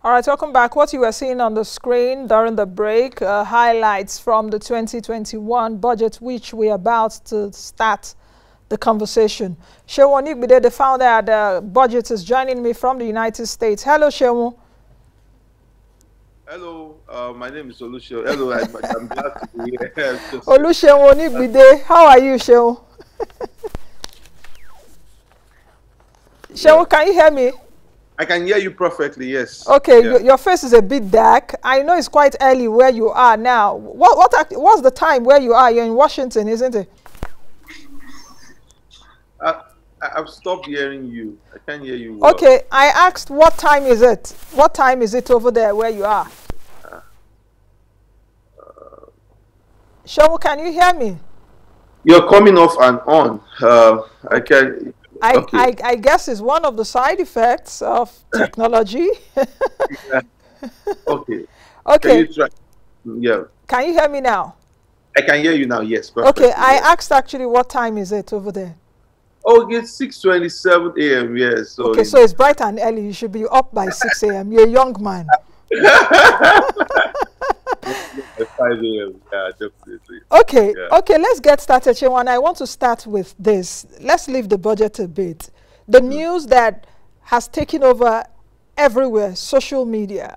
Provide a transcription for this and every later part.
All right, welcome back. What you were seeing on the screen during the break, highlights from the 2021 budget, which we're about to start the conversation. Oluseun Onigbinde, the founder at BudgIT, is joining me from the United States. Hello, Oluseun. Hello, my name is Oluseun. Hello, I'm glad to be here. Oluseun Onigbinde, how are you, Oluseun? Oluseun, can you hear me? I can hear you perfectly, yes. Okay, yeah. Your face is a bit dark. I know it's quite early where you are now. What's the time where you are? You're in Washington, isn't it? I've stopped hearing you. I can't hear you well. Okay, I asked what time is it? What time is it over there where you are? Oluseun, can you hear me? You're coming off and on. I can... I guess it's one of the side effects of technology. Yeah. Okay. Okay. Can you try? Yeah. Can you hear me now? I can hear you now, yes. Perfect. Okay, I asked actually what time is it over there? Oh, it's 6:27 a.m. Yes. So okay, so it's bright and early. You should be up by 6 a.m. You're a young man. 5 a.m. Yeah, definitely. Okay, yeah. Okay, let's get started, Shewan. I want to start with this. Let's leave the budget a bit. The news that has taken over everywhere, social media,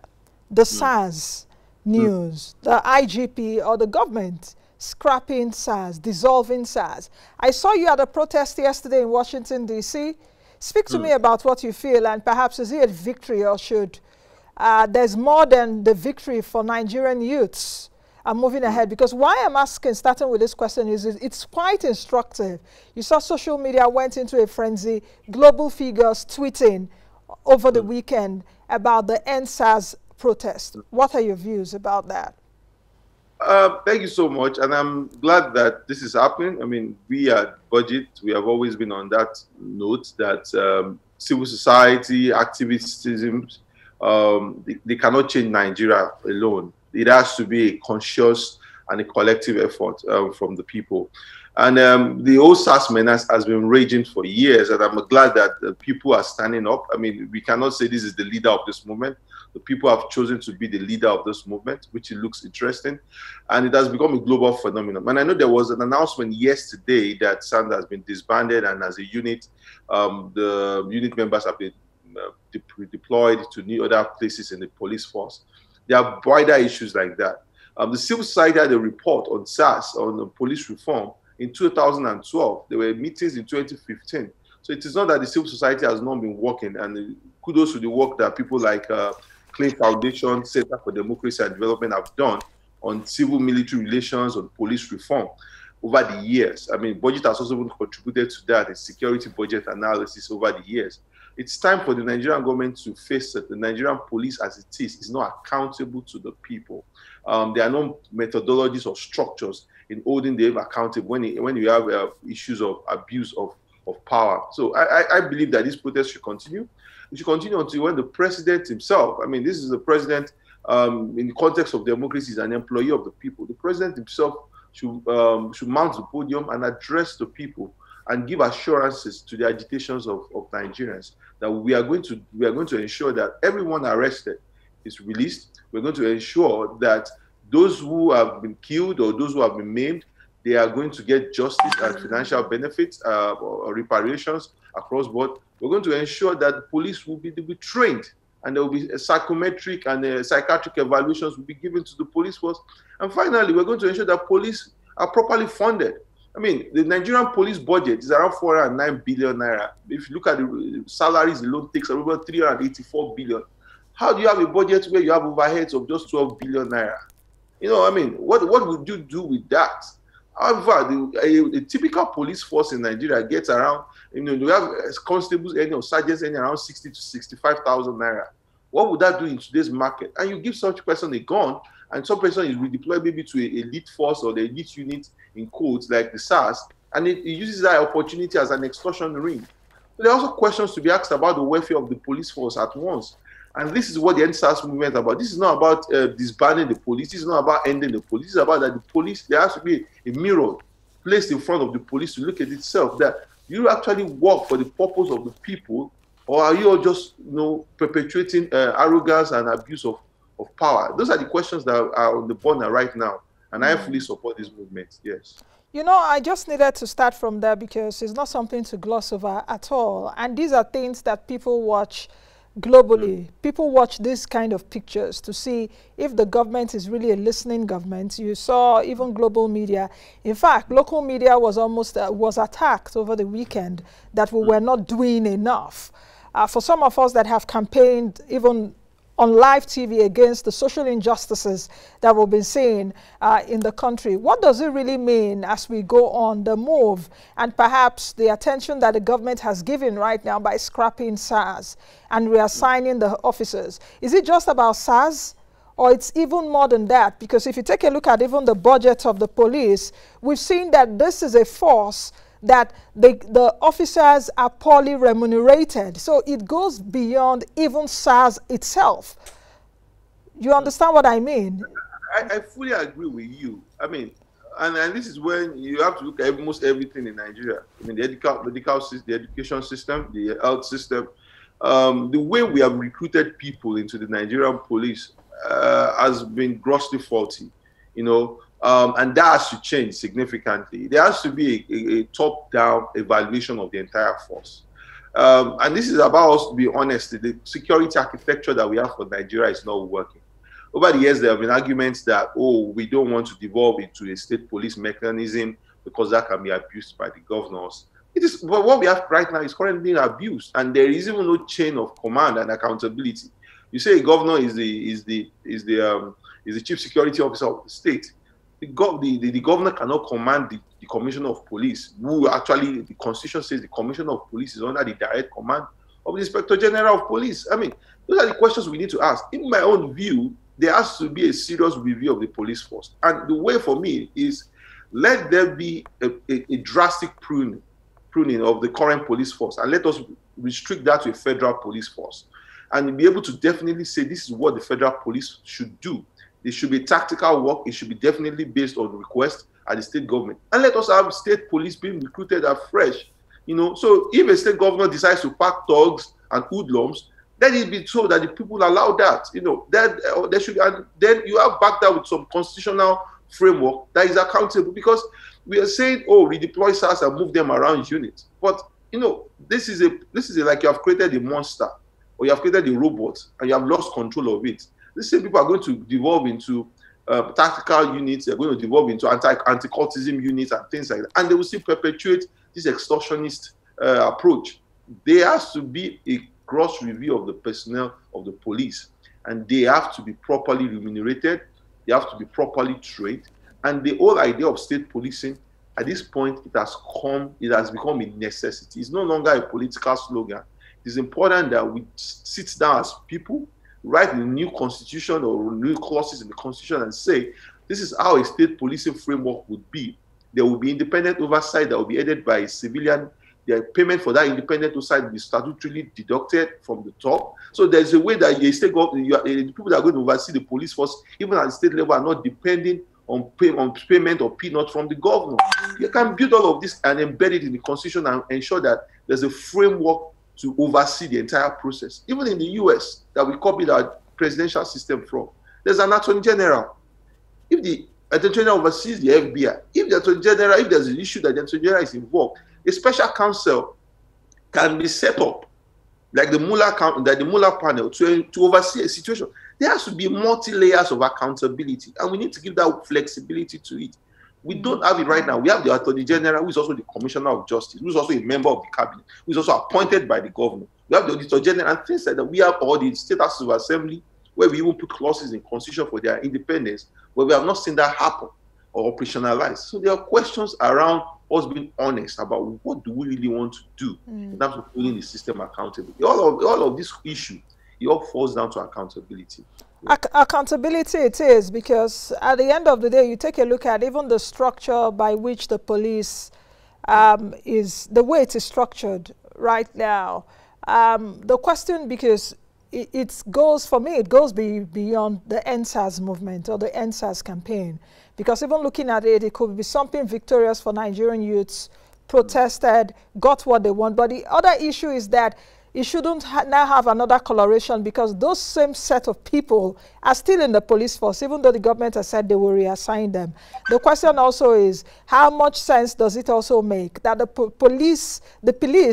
the SARS news, the IGP or the government scrapping SARS, dissolving SARS. I saw you at a protest yesterday in Washington, D.C. Speak to me about what you feel, and perhaps is it a victory, or should there's more than the victory for Nigerian youths moving ahead? Because why I'm asking, starting with this question, is it's quite instructive. You saw social media went into a frenzy, global figures tweeting over the weekend about the ENDSARS protest. What are your views about that? Thank you so much, and I'm glad that this is happening. I mean, we at BudgIT, we have always been on that note that civil society, activism, they cannot change Nigeria alone. It has to be a conscious and a collective effort from the people. And the whole SARS menace has been raging for years, and I'm glad that people are standing up. I mean, we cannot say this is the leader of this movement. The people have chosen to be the leader of this movement, which it looks interesting. And it has become a global phenomenon. And I know there was an announcement yesterday that SARS has been disbanded, and as a unit, the unit members have been deployed to new other places in the police force. There are wider issues like that. The civil society had a report on SARS, on police reform, in 2012. There were meetings in 2015. So it is not that the civil society has not been working, and kudos to the work that people like Clay Foundation, Center for Democracy and Development have done on civil-military relations, on police reform over the years. I mean, BudgIT has also contributed to that, a security budget analysis over the years. It's time for the Nigerian government to face that the Nigerian police as it is not accountable to the people. There are no methodologies or structures in holding them accountable when you have issues of abuse of power. So I believe that this protest should continue. It should continue until when the president himself, I mean, this is the president in the context of democracy, is an employee of the people. The president himself should mount the podium and address the people and give assurances to the agitations of Nigerians that we are going to ensure that everyone arrested is released. We're going to ensure that those who have been killed or those who have been maimed, they are going to get justice and financial benefits or reparations across board. We're going to ensure that the police will be trained, and there will be a psychometric and psychiatric evaluations will be given to the police force. And finally, we're going to ensure that police are properly funded. I mean, the Nigerian police budget is around 409 billion naira. If you look at the salaries alone, takes around 384 billion. How do you have a budget where you have overheads of just 12 billion naira? You know, I mean, what would you do with that? However, the typical police force in Nigeria gets around, you know, we have constables or sergeants around 60 to 65,000 naira. What would that do in today's market? And you give such a person a gun, and some person is redeployed maybe to a elite force or the elite unit in codes like the SARS, and it uses that opportunity as an extortion ring. So there are also questions to be asked about the welfare of the police force at once. And this is what the ENDSARS movement is about. This is not about disbanding the police. This is not about ending the police. This is about that the police, there has to be a mirror placed in front of the police to look at itself, that you actually work for the purpose of the people Or are you all just, perpetuating arrogance and abuse of power? Those are the questions that are on the burner right now. And I fully support this movement, yes. You know, I just needed to start from there because it's not something to gloss over at all. And these are things that people watch globally. People watch this kind of pictures to see if the government is really a listening government. You saw even global media. In fact, local media was almost was attacked over the weekend that we were not doing enough. For some of us that have campaigned even on live TV against the social injustices that we've been seeing in the country. What does it really mean as we go on the move and perhaps the attention that the government has given right now by scrapping SARS and reassigning the officers? Is it just about SARS? Or it's even more than that? Because if you take a look at even the budget of the police, we've seen that this is a force that the officers are poorly remunerated. So it goes beyond even SARS itself. You understand what I mean? I fully agree with you. I mean, and this is when you have to look at almost everything in Nigeria. I mean, the education system, the health system, the way we have recruited people into the Nigerian police has been grossly faulty, and that has to change significantly. There has to be a top-down evaluation of the entire force. And this is about us to be honest. The security architecture that we have for Nigeria is not working. Over the years, there have been arguments that, we don't want to devolve into a state police mechanism because that can be abused by the governors. But what we have right now is currently being abused, and there is even no chain of command and accountability. You say a governor is the chief security officer of the state. The governor cannot command the commissioner of police, who actually, the constitution says the commissioner of police is under the direct command of the inspector general of police. I mean, those are the questions we need to ask. In my own view, there has to be a serious review of the police force. And the way for me is, let there be a drastic pruning of the current police force, and let us restrict that to a federal police force. And be able to definitely say this is what the federal police should do. It should be tactical work. It should be definitely based on request at the state government. And let us have state police being recruited afresh. So if a state governor decides to pack thugs and hoodlums, let it be so that the people allow that. That there should, and then you have backed that with some constitutional framework that is accountable. Because we are saying, redeploy SARS and move them around units. But this is like you have created a monster, or you have created a robot, and you have lost control of it. These same people are going to devolve into tactical units. They're going to devolve into anti-cultism units and things like that. And they will still perpetuate this extortionist approach. There has to be a gross review of the personnel of the police. And they have to be properly remunerated. They have to be properly trained. And the whole idea of state policing, at this point, it has become a necessity. It's no longer a political slogan. It is important that we sit down as people, write a new constitution or new clauses in the constitution and say, this is how a state policing framework would be. There will be independent oversight that will be headed by a civilian. The payment for that independent oversight will be statutorily deducted from the top. So there's a way that the people that are going to oversee the police force, even at the state level, are not depending on payment or peanuts from the governor. You can build all of this and embed it in the constitution and ensure that there's a framework to oversee the entire process. Even in the US, that we copied our presidential system from, there's an attorney general. If the attorney general oversees the FBI, if the attorney general, if there's an issue that the attorney general is involved, a special counsel can be set up, like the Mueller panel, to oversee a situation. There has to be multi-layers of accountability, and we need to give that flexibility to it. We don't have it right now. We have the Attorney General, who is also the Commissioner of Justice, who is also a member of the cabinet, who is also appointed by the governor. We have the Auditor General and things like that. We have all the State Houses of Assembly, where we even put clauses in Constitution for their independence, but we have not seen that happen or operationalized. So there are questions around us being honest about what do we really want to do in terms of holding the system accountable. All of this issue, it all falls down to accountability. Accountability it is, because at the end of the day, you take a look at even the structure by which the police is, the way it is structured right now. The question, because it goes, for me, it goes beyond the ENDSARS movement or the ENDSARS campaign. Because even looking at it, it could be something victorious for Nigerian youths, protested, got what they want. But the other issue is that it shouldn't now have another coloration, because those same set of people are still in the police force, even though the government has said they will reassign them. The question also is, how much sense does it also make that the police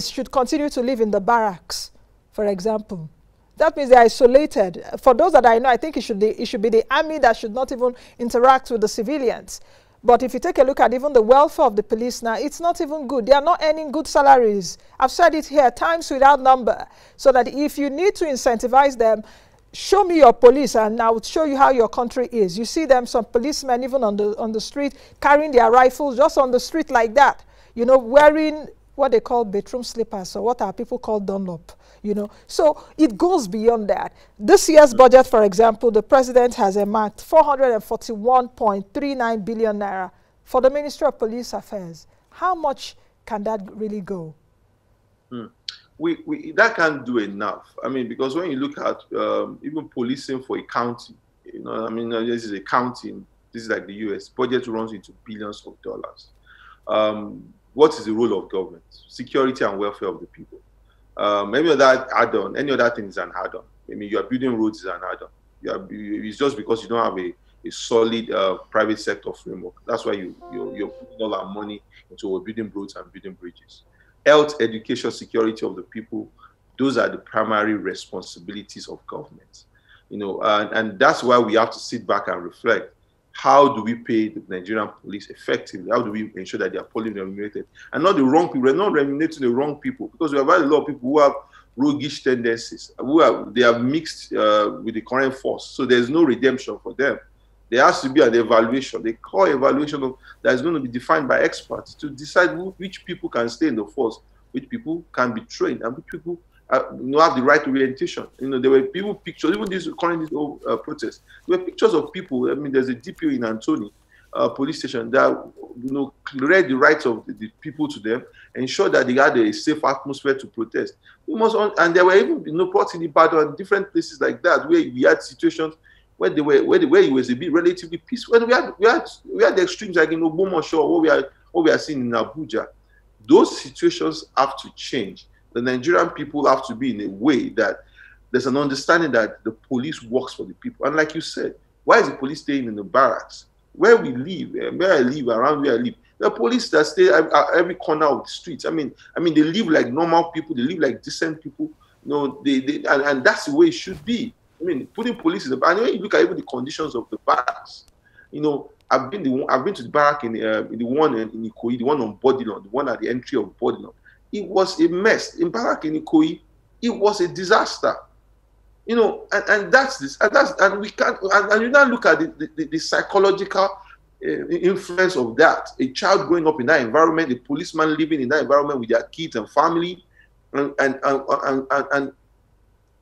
should continue to live in the barracks, for example? That means they're isolated. For those that I know, I think it should be the army that should not even interact with the civilians. But if you take a look at even the welfare of the police now, it's not even good. They are not earning good salaries. I've said it here, times without number. So that if you need to incentivize them, show me your police and I will show you how your country is. You see them, some policemen even on the street, carrying their rifles just on the street like that. You know, wearing what they call bedroom slippers, or what our people call Dunlop. You know, so it goes beyond that. This year's budget, for example, the president has earmarked 441.39 billion naira for the Ministry of Police Affairs. How much can that really go? That can't do enough. I mean, because when you look at even policing for a county, you know, I mean, this is a county, this is like the US, budget runs into billions of dollars. What is the role of government? Security and welfare of the people. Any other add-on, any other thing is an add-on. I mean, you are building roads is an add-on. It's just because you don't have a solid private sector framework. That's why you're putting all our money into building roads and building bridges. Health, education, security of the people, those are the primary responsibilities of government. You know, and that's why we have to sit back and reflect. How do we pay the Nigerian police effectively? How do we ensure that they are fully remunerated? And not the wrong people. We're not remunerating the wrong people, because we have had a lot of people who have roguish tendencies, they are mixed with the current force. So there's no redemption for them. There has to be an evaluation. They call evaluation that is going to be defined by experts to decide which people can stay in the force, which people can be trained, and which people have the right orientation. You know, there were people pictures, even this current protest. There were pictures of people. I mean, there's a DPO in Antony police station that, you know, read the rights of the people to them, ensure that they had a safe atmosphere to protest. And there were even, you know, plots in Ibadan and different places like that where we had situations where it was a bit relatively peaceful. When we had the extremes like in Ogbomoso, what we are seeing in Abuja. Those situations have to change. The Nigerian people have to be in a way that there's an understanding that the police works for the people. And like you said, why is the police staying in the barracks? Where we live, where I live, around where I live, the police that stay at every corner of the streets. I mean, they live like normal people. They live like decent people. You know, and that's the way it should be. I mean, putting police in the barracks. And when you look at even the conditions of the barracks, you know, I've been to the barrack in the one in Ikoyi, the one on Bodilon, the one at the entry of Bodilon. It was a mess. In barrack in Ikoyi, it was a disaster. You know, and that's this, and we can't, and you now look at the psychological influence of that. A child growing up in that environment, a policeman living in that environment with their kids and family, and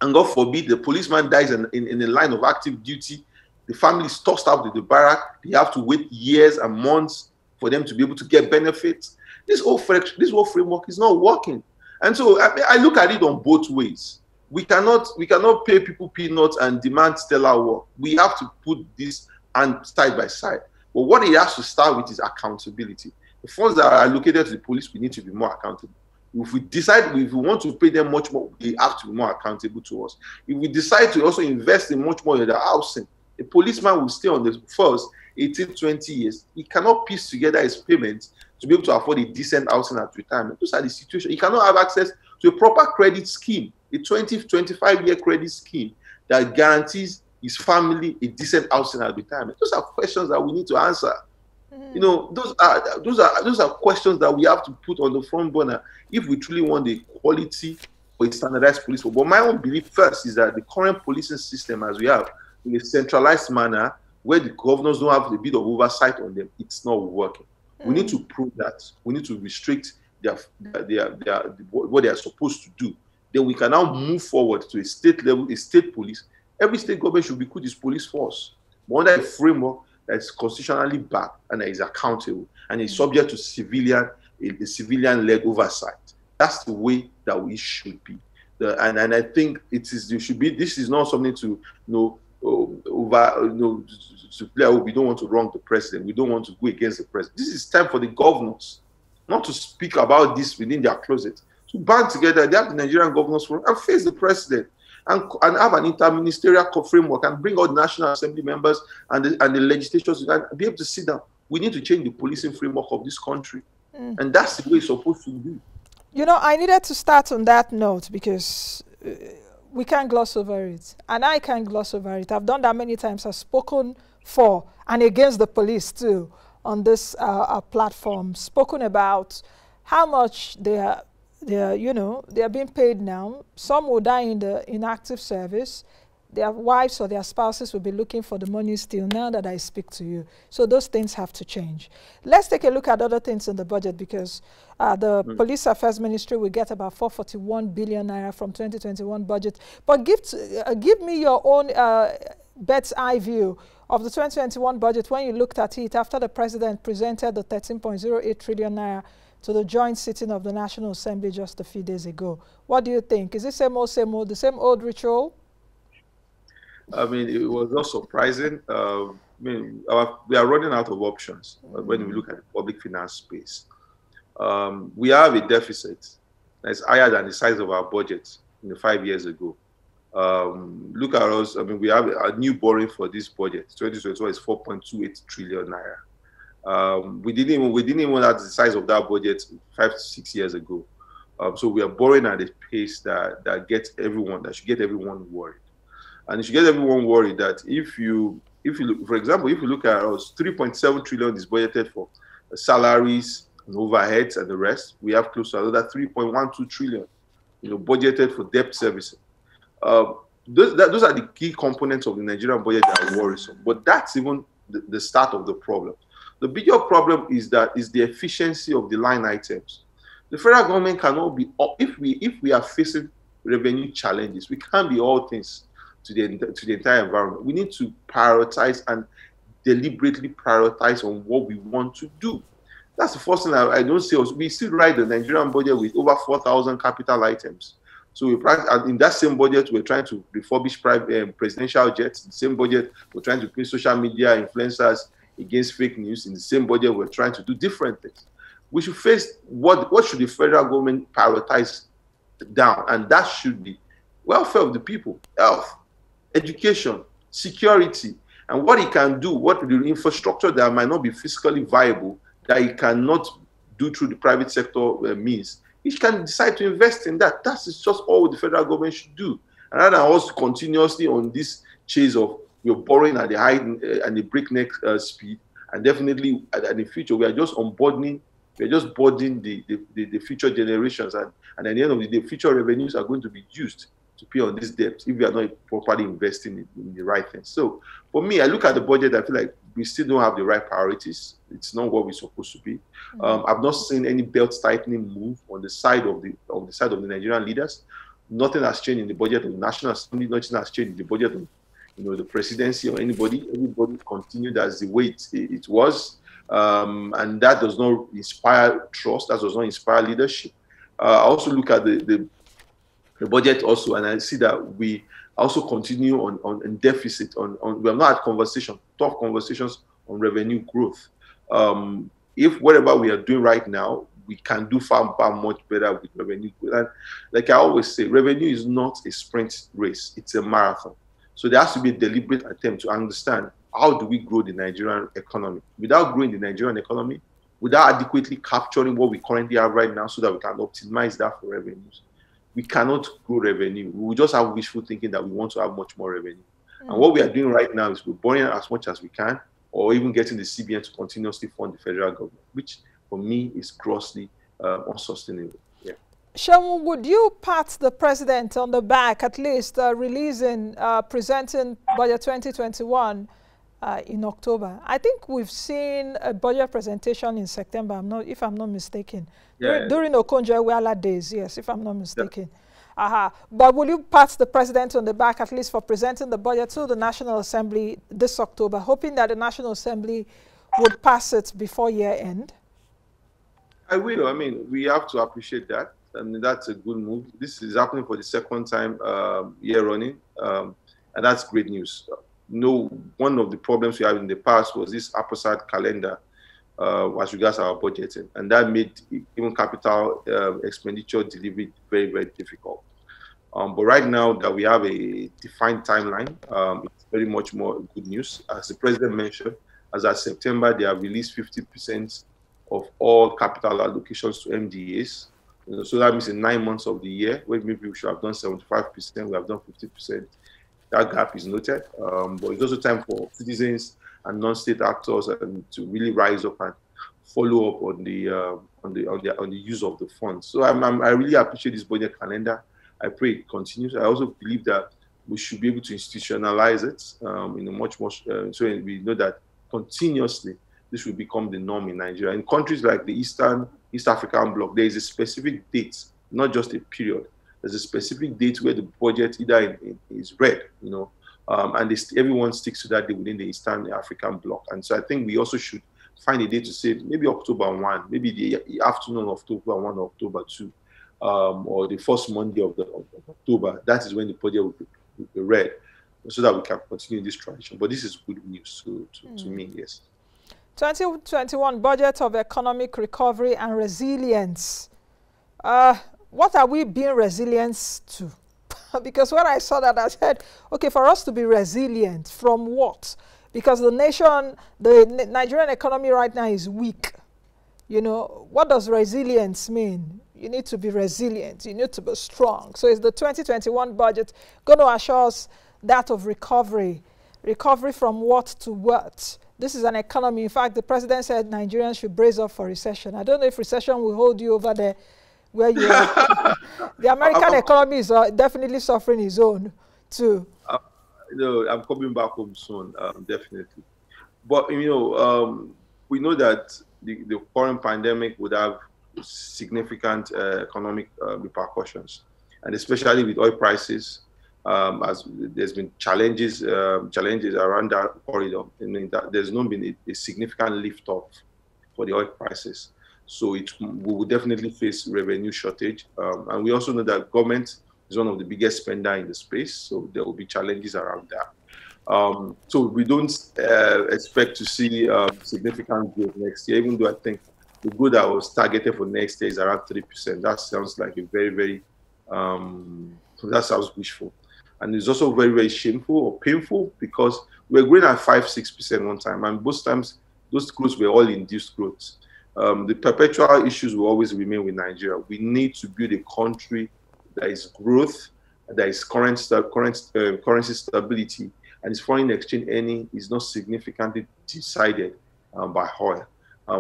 God forbid the policeman dies in the line of active duty. The family is tossed out of the barrack. They have to wait years and months for them to be able to get benefits. This whole framework is not working. And so I look at it on both ways. We cannot pay people peanuts and demand stellar work. We have to put this side by side. But what it has to start with is accountability. The funds that are allocated to the police, we need to be more accountable. If we decide if we want to pay them much more, they have to be more accountable to us. If we decide to also invest in much more in the housing, a policeman will stay on the first 18, 20 years. He cannot piece together his payments to be able to afford a decent housing at retirement. Those are the situations. He cannot have access to a proper credit scheme, a 20, 25-year credit scheme that guarantees his family a decent housing at retirement. Those are questions that we need to answer. You know, those are questions that we have to put on the front burner if we truly want the quality for a standardized police force. But my own belief first is that the current policing system as we have, in a centralized manner, where the governors don't have a bit of oversight on them, it's not working. We need to prove that. We need to restrict what they are supposed to do. Then we can now move forward to a state level, a state police. Every state government should recruit its police force, but under a framework that's constitutionally backed and that is accountable and is subject to civilian-led oversight. That's the way that we should be. And I think this is not something to to play. We don't want to wrong the president. We don't want to go against the president. This is time for the governors not to speak about this within their closet, to band together. They have the Nigerian Governors Forum and face the president and have an interministerial framework and bring all the National Assembly members and the legislators and be able to sit down. We need to change the policing framework of this country. And that's the way it's supposed to be. You know, I needed to start on that note because we can't gloss over it. And I can't gloss over it. I've done that many times. I've spoken for and against the police too on this platform, spoken about how much they are being paid now. Some will die in the inactive service. Their wives or their spouses will be looking for the money still now that I speak to you. So those things have to change. Let's take a look at other things in the budget because the Police Affairs Ministry will get about 441 billion naira from 2021 budget. But give me your own bird's eye view of the 2021 budget when you looked at it after the president presented the 13.08 trillion naira to the joint sitting of the National Assembly just a few days ago. What do you think? Is it same old, the same old ritual? I mean, it was not surprising. I mean, we are running out of options when we look at the public finance space. We have a deficit that's higher than the size of our budget 5 years ago. Look at us. I mean, we have a new borrowing for this budget. 2021 is 4.28 trillion naira. We didn't even have the size of that budget 5 to 6 years ago. So we are borrowing at a pace that should get everyone worried. And it should get everyone worried that if you look, for example, if you look at us, 3.7 trillion is budgeted for salaries and overheads and the rest. We have close to another 3.12 trillion, budgeted for debt servicing. Those are the key components of the Nigerian budget that are worrisome. But that's even the start of the problem. The bigger problem is the efficiency of the line items. The federal government cannot be, if we are facing revenue challenges, we can't be all things to the entire environment. We need to prioritize and deliberately prioritize on what we want to do. That's the first thing I don't say. We still write the Nigerian budget with over 4,000 capital items. So in that same budget, we're trying to refurbish presidential jets. In the same budget, we're trying to pay social media influencers against fake news. In the same budget, we're trying to do different things. We should face what should the federal government prioritize down, and that should be welfare of the people, health, education, security, and what it can do, what the infrastructure that might not be fiscally viable, that it cannot do through the private sector means. It can decide to invest in that. That is just all the federal government should do. And rather than us continuously on this chase of we're borrowing at the high and the breakneck speed, and definitely in the future we are just burdening the future generations, and at the end of the day, future revenues are going to be used to pay on this debt if we are not properly investing in the right things. So for me, I look at the budget, I feel like we still don't have the right priorities. It's not what we're supposed to be. I've not seen any belt tightening move on the side of the Nigerian leaders. Nothing has changed in the budget of the National Assembly. Nothing has changed in the budget of the presidency or anybody. Everybody continued as the way it was, and that does not inspire trust. That does not inspire leadership. I also look at the budget also, and I see that we also continue on deficit. We have not had tough conversations on revenue growth. If whatever we are doing right now, we can do far much better with revenue growth. And like I always say, revenue is not a sprint race; it's a marathon. So there has to be a deliberate attempt to understand how do we grow the Nigerian economy without growing the Nigerian economy, without adequately capturing what we currently have right now, so that we can optimize that for revenues. We cannot grow revenue. We will just have wishful thinking that we want to have much more revenue. And what we are doing right now is we're borrowing as much as we can, or even getting the CBN to continuously fund the federal government, which for me is grossly unsustainable. Yeah. Seun, would you pat the president on the back, at least presenting budget 2021 in October? I think we've seen a budget presentation in September, if I'm not mistaken. Yeah, during Okonjo-Iweala days, yes, if I'm not mistaken. Yeah. But will you pat the president on the back, at least for presenting the budget to the National Assembly this October, hoping that the National Assembly would pass it before year end? I will. I mean, we have to appreciate that. I mean, that's a good move. This is happening for the second time year running, and that's great news. One of the problems we had in the past was this haphazard calendar as regards our budgeting, and that made even capital expenditure delivery very, very difficult. But right now that we have a defined timeline, it's very much more good news. As the president mentioned, as of September, they have released 50% of all capital allocations to MDAs. So that means in 9 months of the year, where maybe we should have done 75%, we have done 50%. That gap is noted. But it's also time for citizens and non-state actors to really rise up and follow up on the use of the funds. So I really appreciate this budget calendar. I pray it continues. I also believe that we should be able to institutionalize it in a much more so we know that continuously this will become the norm in Nigeria. In countries like the East African bloc, there is a specific date, not just a period. There's a specific date where the budget either is read, and everyone sticks to that day within the Eastern African bloc. And so I think we also should find a day to say maybe October 1, maybe the afternoon of October 1 or October 2, or the first Monday of October. That is when the budget will be read, so that we can continue this tradition. But this is good news to me, yes. 2021 budget of economic recovery and resilience. What are we being resilient to? Because when I saw that, I said, okay, for us to be resilient, from what? Because the Nigerian economy right now is weak. What does resilience mean? You need to be resilient. You need to be strong. So is the 2021 budget going to assure us that of recovery? Recovery from what to what? This is an economy. In fact, the president said Nigerians should brace up for recession. I don't know if recession will hold you over there where you are. The American economy is definitely suffering its own too. I'm coming back home soon, definitely. But we know that the current pandemic would have significant economic repercussions, and especially with oil prices, as there's been challenges around that corridor. That there's not been a significant lift off for the oil prices. So we will definitely face revenue shortage. And we also know that government is one of the biggest spender in the space. So there will be challenges around that. So we don't expect to see significant growth next year, even though I think the growth that was targeted for next year is around 3%. That sounds like a very, very, that sounds wishful. And it's also very, very shameful or painful because we're growing at 5-6% one time. And most times, those growths were all induced growth. The perpetual issues will always remain with Nigeria. We need to build a country that is growth, that is currency stability, and its foreign exchange earning is not significantly decided by oil.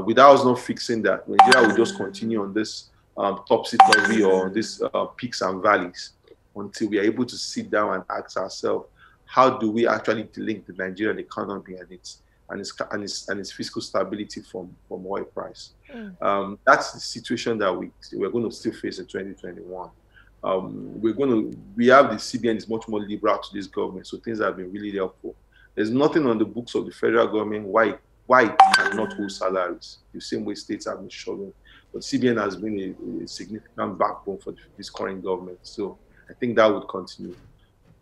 Without us not fixing that, Nigeria will just continue on this topsy-turvy or this peaks and valleys until we are able to sit down and ask ourselves, how do we actually link the Nigerian economy and its fiscal stability from oil price? That's the situation that we're going to still face in 2021. We have the CBN is much more liberal to this government, so things have been really helpful. There's nothing on the books of the federal government why it cannot hold salaries the same way states have been showing. But CBN has been a significant backbone for this current government. So I think that would continue,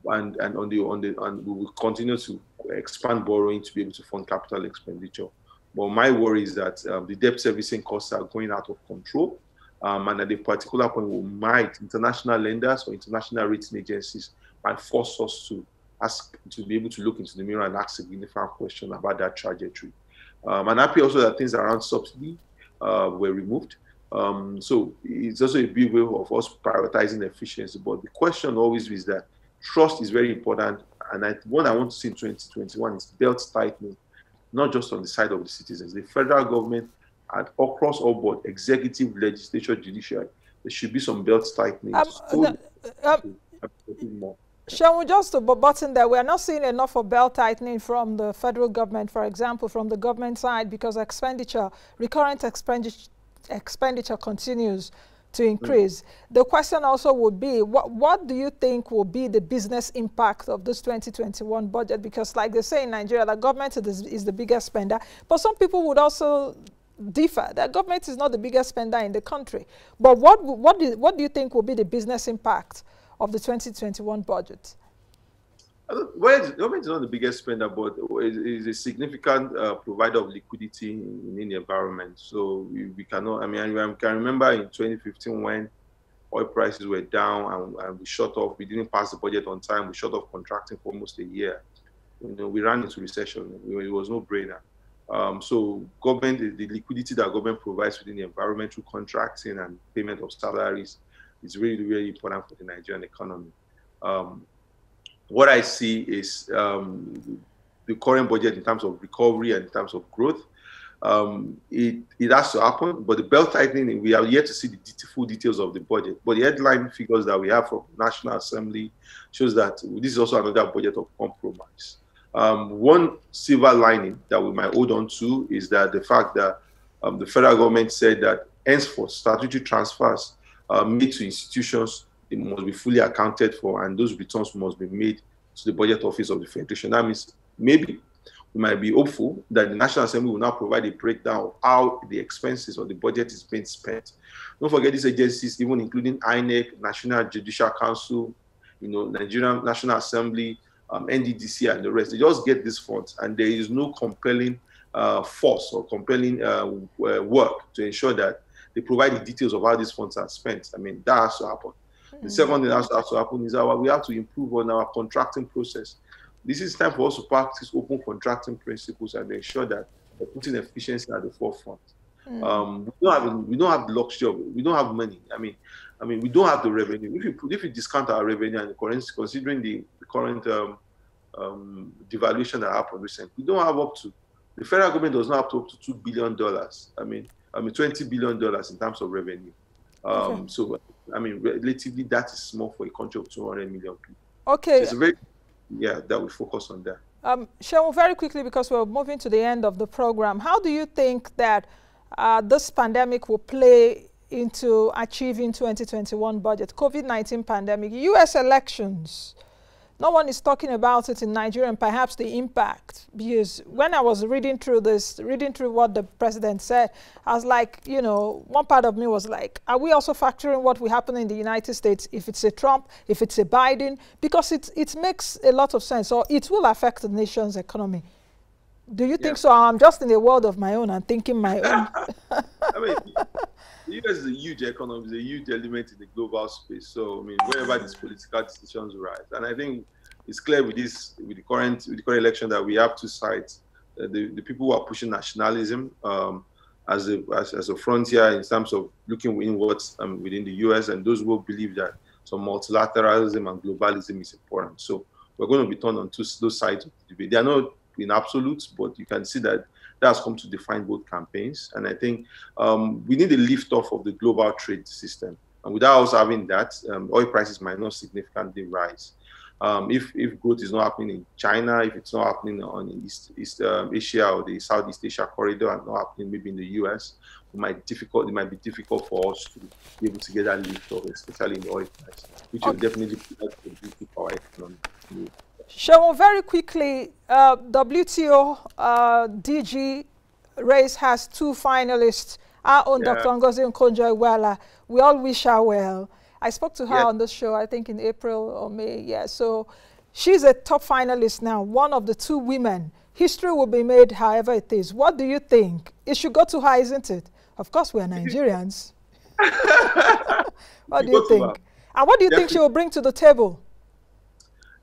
and we will continue to expand borrowing to be able to fund capital expenditure. But my worry is that the debt servicing costs are going out of control, and at a particular point, international lenders or international rating agencies might force us to be able to look into the mirror and ask significant questions about that trajectory. I'm happy also that things around subsidy were removed. So it's also a big way of us prioritizing efficiency. But the question always is that trust is very important. And what I want to see in 2021 is belt tightening, not just on the side of the citizens. The federal government, across all board, executive, legislature, judiciary, there should be some belt tightening. Shall we just button that we're not seeing enough of belt tightening from the federal government, for example, from the government side, because recurrent expenditure continues to increase. The question also would be, what do you think will be the business impact of this 2021 budget? Because like they say in Nigeria, the government is the biggest spender, but some people would also differ. The government is not the biggest spender in the country. But what do you think will be the business impact of the 2021 budget? Well, the government is not the biggest spender, but is a significant provider of liquidity in the environment. So we cannot, I mean, I can remember in 2015 when oil prices were down and we shut off, we didn't pass the budget on time, we shut off contracting for almost a year. You know, we ran into recession. It was no brainer. So government, the liquidity that government provides within the environment through contracting and payment of salaries is really, really important for the Nigerian economy. What I see is the current budget in terms of recovery and in terms of growth. It has to happen, but the belt tightening, we are yet to see the full details of the budget. But the headline figures that we have from the National Assembly shows that this is also another budget of compromise. One silver lining that we might hold on to is that the fact that the federal government said that henceforth statutory transfers made to institutions, they must be fully accounted for, and those returns must be made to the budget office of the Federation. That means maybe we might be hopeful that the National Assembly will now provide a breakdown of how the expenses or the budget is being spent. Don't forget these agencies, even including INEC, National Judicial Council, you know, Nigerian National Assembly, NDDC, and the rest. They just get these funds, and there is no compelling force or compelling work to ensure that they provide the details of how these funds are spent. I mean, that has to happen. The second thing that has to happen is we have to improve on our contracting process. This is time for us to practice open contracting principles and ensure that we're putting efficiency at the forefront. We don't have the luxury of, we don't have money. I mean, we don't have the revenue. If you discount our revenue and the currency, considering the current devaluation that happened recently, we don't have up to, the federal government does not have up to $2 billion. I mean, $20 billion in terms of revenue. So, I mean, relatively, that is small for a country of 200 million people. Okay. So it's a very, that we focus on that. Seun, very quickly, because we're moving to the end of the program, how do you think that this pandemic will play into achieving 2021 budget? COVID-19 pandemic, US elections. No one is talking about it in Nigeria, and perhaps the impact, because when I was reading through what the president said, I was like, you know, one part of me was like, are we also factoring what will happen in the United States if it's a Trump, if it's a Biden? Because it makes a lot of sense, or it will affect the nation's economy. Do you think so? I'm just in a world of my own and thinking my own. I mean, the US is a huge economy, it's a huge element in the global space. So, I mean, wherever these political decisions arise, and I think it's clear with the current election that we have two sides. The people who are pushing nationalism as a frontier in terms of looking inwards within the US, and those who believe that some multilateralism and globalism is important. So we're going to be turned on those sides of the debate. They are not in absolutes, but you can see that has come to define both campaigns. And I think we need a lift off of the global trade system. And without us having that, oil prices might not significantly rise. If growth is not happening in China, if it's not happening on East Asia or the Southeast Asia corridor, and not happening maybe in the US, it might be difficult for us to be able to get that lift off, especially in the oil price, which will definitely put our economy. Seun, very quickly, WTO DG race has two finalists. Our own Dr. Ngozi Okonjo-Iweala. We all wish her well. I spoke to her on the show, I think in April or May. Yeah, so she's a top finalist now, one of the two women. History will be made however it is. What do you think? It should go to her, isn't it? Of course, we're Nigerians. What do you think? And what do you think she will bring to the table?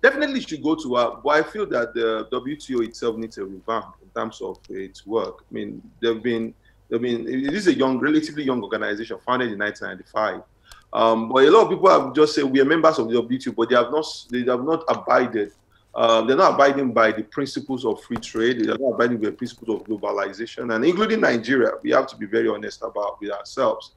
Definitely should go to her, but I feel that the WTO itself needs a revamp in terms of its work. I mean, it is a relatively young organization founded in 1995. But a lot of people have just said we are members of the WTO, but they have not abided. They're not abiding by the principles of free trade. They're not abiding by the principles of globalization, and including Nigeria. We have to be very honest with ourselves.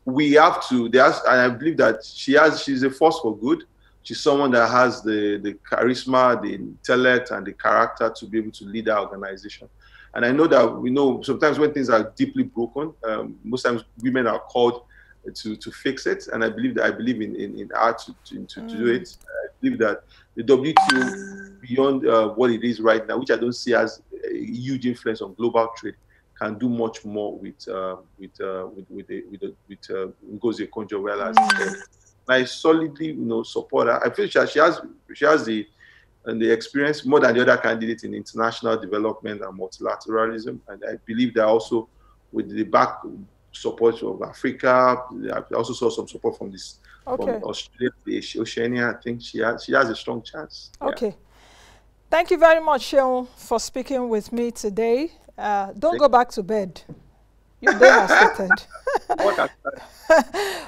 We have to. And I believe that she's a force for good. She's someone that has the charisma, the intellect, and the character to be able to lead our organization. And I know that sometimes when things are deeply broken, most times women are called to fix it. And I believe in art to do it. I believe that the WTO, beyond what it is right now, which I don't see as a huge influence on global trade, can do much more with Ngozi Okonjo-Iweala as I solidly, support her. I feel she has the experience more than the other candidates in international development and multilateralism. And I believe that also with the back support of Africa, I also saw some support from from Australia, Oceania. I think she has a strong chance. Okay. Yeah. Thank you very much, Seun, for speaking with me today. Don't go back to bed. Your day has started.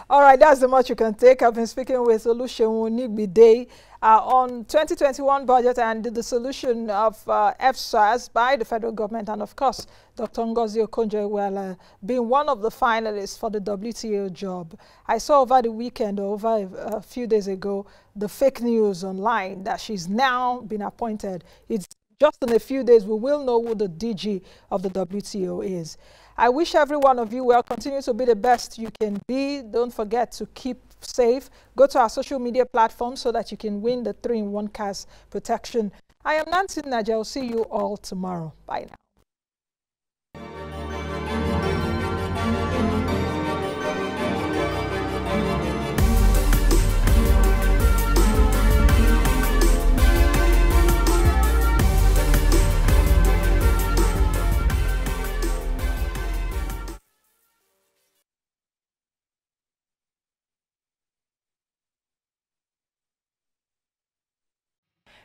All right, that's the much you can take. I've been speaking with Oluseun Onigbinde on 2021 budget and the solution of ENDSARS by the federal government, and of course, Dr. Ngozi Okonjo-Iweala being one of the finalists for the WTO job. I saw over the weekend, or over a few days ago, the fake news online that she's now been appointed. It's just in a few days we will know who the DG of the WTO is. I wish every one of you well. Continue to be the best you can be. Don't forget to keep safe. Go to our social media platforms so that you can win the 3-in-1 CAS protection. I am Nnaji. I'll see you all tomorrow. Bye now.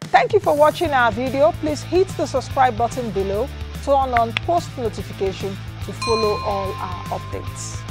Thank you for watching our video. Please hit the subscribe button below, turn on post notification to follow all our updates.